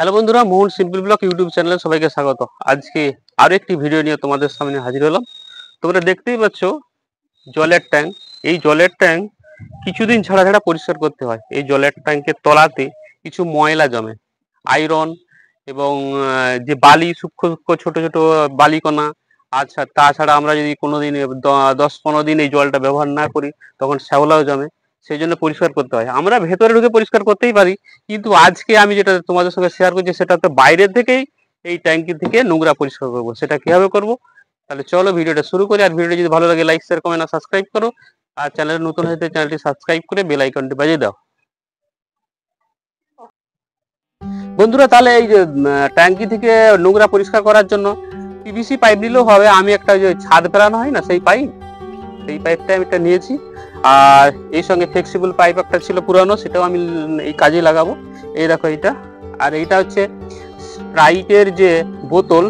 Hello বন্ধুরা, মোহন simple blog YouTube চ্যানেলে সবাইকে স্বাগত। আজকে আরো একটি ভিডিও নিয়ে তোমাদের সামনে হাজির হলাম। তোমরা দেখতেই পাচ্ছ জলের ট্যাঙ্ক। এই জলের ট্যাঙ্ক কিছুদিন ছাড়া ছাড়া পরিষ্কার করতে হয়। এই জলের ট্যাঙ্কের তলাতে কিছু ময়লা জমে, আয়রন এবং যে বালি, সূক্ষ্ম সূক্ষ্ম ছোট ছোট বালিকণা। আচ্ছা, তাছাড়া আমরা যদি কোনোদিন 10-15 দিন এই জলটা ব্যবহার না করি তখন শ্যাওলাও জমে। সেই জন্য পরিষ্কার করতে হয়। আমরা ভেতরে ঢুকে পরিষ্কার করতেই পারি, কিন্তু আজকে আমি যেটা তোমাদের সঙ্গে শেয়ার করছি সেটা তো বাইরের থেকেই এই ট্যাঙ্কি থেকে নোংরা পরিষ্কার করবো। সেটা কিভাবে করব, তাহলে চলো ভিডিওটা শুরু করি। আর ভিডিওটা যদি ভালো লাগে লাইক শেয়ার কমেন্ট আর সাবস্ক্রাইব করো। আর চ্যানেলে নতুন হয়ে থাকলে চ্যানেলটি সাবস্ক্রাইব করে বেল আইকনটি বাজিয়ে দাও। বন্ধুরা, তাহলে এই যে ট্যাঙ্কি থেকে নোংরা পরিষ্কার করার জন্য পিভিসি পাইপ দিলেও হবে। আমি একটা যে ছাদ ফেলানো হয় না, সেই পাইপটা আমি একটা নিয়েছি। আর এই সঙ্গে ফ্লেক্সিবল পাইপ একটা ছিল পুরানো, সেটাও আমি এই কাজে লাগাবো। এই দেখো এইটা। আর এইটা হচ্ছে স্প্রাইটের যে বোতল,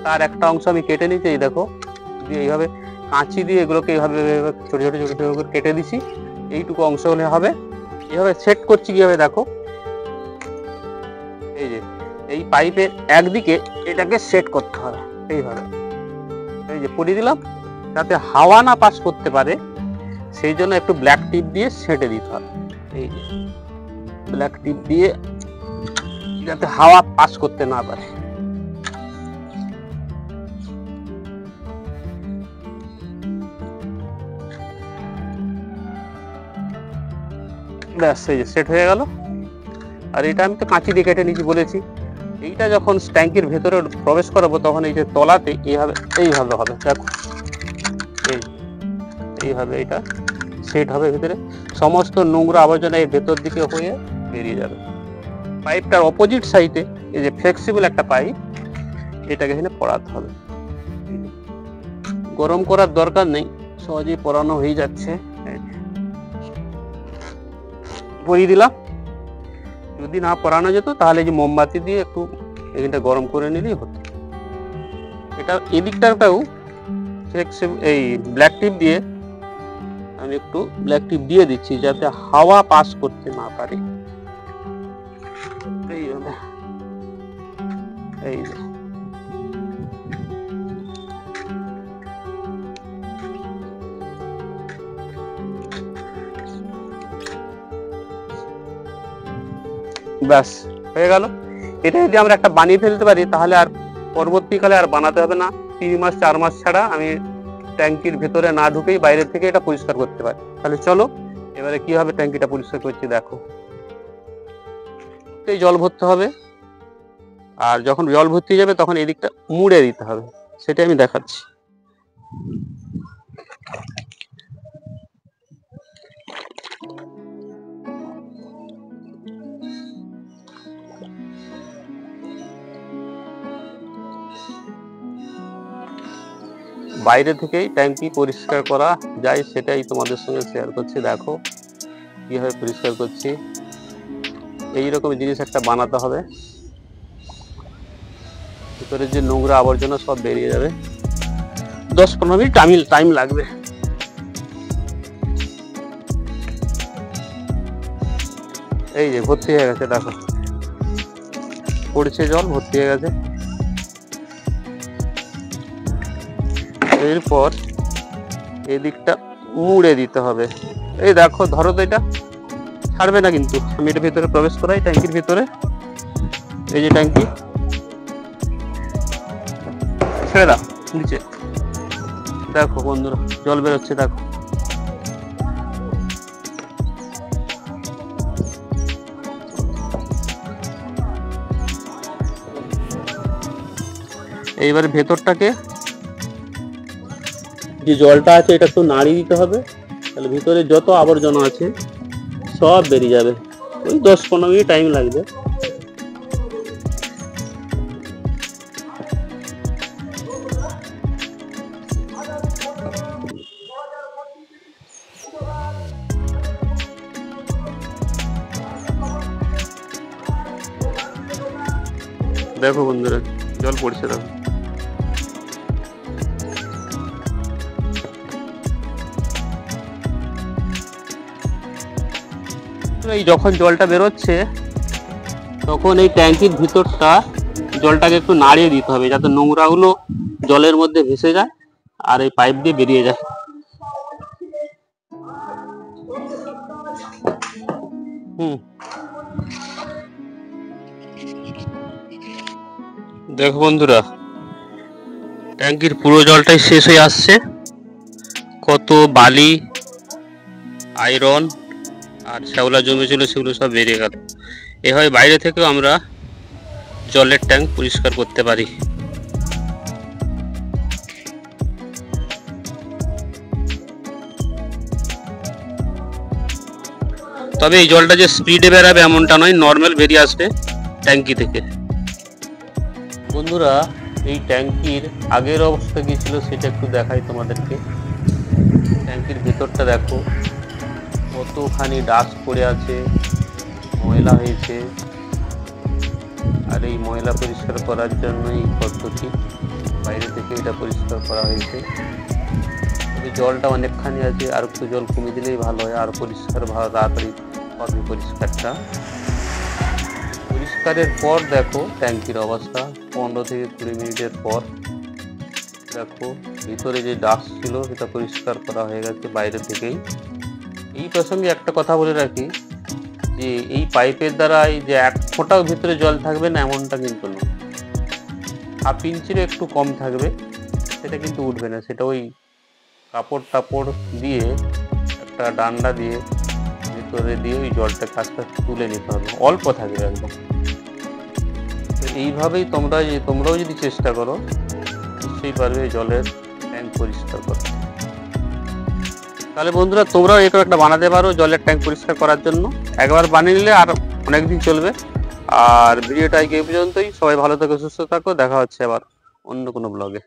তার একটা অংশ আমি কেটে নিচ্ছি। এই দেখো, দিয়ে এইভাবে কাঁচি দিয়ে এগুলোকে এইভাবে ছোট ছোট ছোট ছোট করে কেটে দিছি। এইটুকু অংশ হলে হবে। এইভাবে সেট করছি কিভাবে দেখো। এই যে এই পাইপের একদিকে এটাকে সেট করতে হবে এইভাবে। এই যে পরিয়ে দিলাম, যাতে হাওয়া না পাস করতে পারে সেই জন্য একটু ব্ল্যাক টিপ দিয়ে সেটে দিতে হবে। এই যে ব্ল্যাক টিপ দিয়ে, যাতে হাওয়া পাস করতে না পারে। ব্যাস, এই যে সেট হয়ে গেল। আর এটা আমি তো কাঁচি দিয়ে কেটে নিয়েছি বলেছি। এইটা যখন ট্যাঙ্কির ভেতরে প্রবেশ করাবো তখন এই যে তলাতে এইভাবে হবে। দেখো এইভাবে এটা সেট হবে। ভিতরে সমস্ত নোংরা আবর্জনা এর ভেতর দিকে হয়ে বেরিয়ে যাবে। পাইপটার অপোজিট সাইডে এই যে ফ্লেক্সিবল একটা পাইপ, এটাকে এখানে পরাতে হবে। গরম করার দরকার নেই, সহজেই পরানো হয়ে যাচ্ছে। পরিয়ে দিলাম। যদি না পরানো যেত তাহলে যে মোমবাতি দিয়ে একটু এখানটা গরম করে নিলেই হতো। এটা এদিকটাও এই ব্ল্যাক টিপ দিয়ে আমি একটু ব্ল্যাক টিপ দিয়ে দিচ্ছি, যাতে হাওয়া পাস করতে না পারে। এই যে ব্যাস হয়ে গেল। এটা যদি আমরা একটা বানিয়ে ফেলতে পারি তাহলে আর পরবর্তীকালে আর বানাতে হবে না। 3-4 মাস ছাড়া আমি ট্যাঙ্কির ভেতরে না ঢুকেই বাইরে থেকে এটা পরিষ্কার করতে পারি। তাহলে চলো এবারে কিভাবে ট্যাঙ্কিটা পরিষ্কার করছি দেখো। এই জল ভরতে হবে, আর যখন জল ভর্তি যাবে তখন এদিকটা মুড়ে দিতে হবে, সেটা আমি দেখাচ্ছি। বাইরে থেকেই ট্যাঙ্কি পরিষ্কার করা যায়, সেটাই তোমাদের সঙ্গে শেয়ার করছি। দেখো কিভাবে পরিষ্কার করছি। এইরকম জিনিস একটা বানাতে হবে, ভিতরে যে নোংরা আবর্জনা সব বেরিয়ে যাবে। 10-15 মিনিট টাইম লাগবে। এই যে ভর্তি হয়ে গেছে, দেখো পড়ছে জল, ভর্তি হয়ে গেছে। এরপর এদিকটা মুড়ে দিতে হবে। এই দেখো, ধরো তো, এটা ছাড়বে না কিন্তু। আমি এটা ভেতরে প্রবেশ করাই ট্যাঙ্কির ভিতরে। এই যে ট্যাঙ্কি, ছেড়ে দাও নিচে। দেখো বন্ধুরা, জল বেরোচ্ছে দেখো। এইবারে ভেতরটাকে, যে জলটা আছে এটা একটু নাড়িয়ে দিতে হবে, তাহলে ভিতরে যত আবর্জনা আছে সব বেরিয়ে যাবে। ওই 10-15 মিনিট টাইম লাগবে। দেখো বন্ধুরা, জল পড়ছে দেখো। এই যখন জলটা বেরোচ্ছে তখন এই ট্যাঙ্কির ভিতরটা জলটাকে একটু নাড়িয়ে দিতে হবে যাতে নোংরাগুলো জলের মধ্যে ভেসে যায় আর এই পাইপ দিয়ে বেরিয়ে যায়। দেখো বন্ধুরা, ট্যাঙ্কির পুরো জলটাই শেষ হয়ে আসছে। কত বালি, আয়রন আর শ্যাওলা জমেছিল সেগুলো সব বেরিয়ে গেল। এভাবে বাইরে থেকেও আমরা জলের ট্যাঙ্ক পরিষ্কার করতে পারি। তবে এই জলটা যে স্পিডে বেরাবে এমনটা নয়, নর্মাল বেরিয়ে আসবে ট্যাঙ্কি থেকে। বন্ধুরা, এই ট্যাঙ্কির আগের অবস্থা কি ছিল সেটা একটু দেখাই তোমাদেরকে। ট্যাঙ্কির ভেতরটা দেখো, কতখানি ডাস্ট পড়ে আছে, ময়লা হয়েছে। আর এই ময়লা পরিষ্কার করার জন্য এই পদ্ধতি, বাইরে থেকে এটা পরিষ্কার করা হয়েছে। তবে জলটা অনেকখানি আছে, আর একটু জল কমিয়ে দিলেই ভালো হয়, আর পরিষ্কার ভালো তাড়াতাড়ি হবে পরিষ্কারটা। পরিষ্কারের পর দেখো ট্যাঙ্কির অবস্থা 15 থেকে 20 মিনিটের পর দেখো ভিতরে যে ডাস্ট ছিল সেটা পরিষ্কার করা হয়ে গেছে বাইরে থেকেই। এই প্রসঙ্গে একটা কথা বলে রাখি যে এই পাইপের দ্বারাই যে 1 ফোঁটাও ভিতরে জল থাকবে না এমনটা কিন্তু না, 1/2 ইঞ্চিরও একটু কম থাকবে, সেটা কিন্তু উঠবে না। সেটা ওই কাপড় টাপড় দিয়ে একটা ডান্ডা দিয়ে ভিতরে দিয়ে ওই জলটাকে আস্তে আস্তে তুলে নিতে হবে, অল্প থাকবে একদম। তো এইভাবেই তোমরাও যদি চেষ্টা করো নিশ্চয়ই পারবে জলের ট্যাঙ্ক পরিষ্কার করতে। তাহলে বন্ধুরা, তোমরাও এরকম একটা বানাতে পারো জলের ট্যাঙ্ক পরিষ্কার করার জন্য। একবার বানিয়ে নিলে আর অনেকদিন চলবে। আর ভিডিওটা এই পর্যন্তই। সবাই ভালো থাকো, সুস্থ থাকো, দেখা হচ্ছে আবার অন্য কোনো ব্লগে।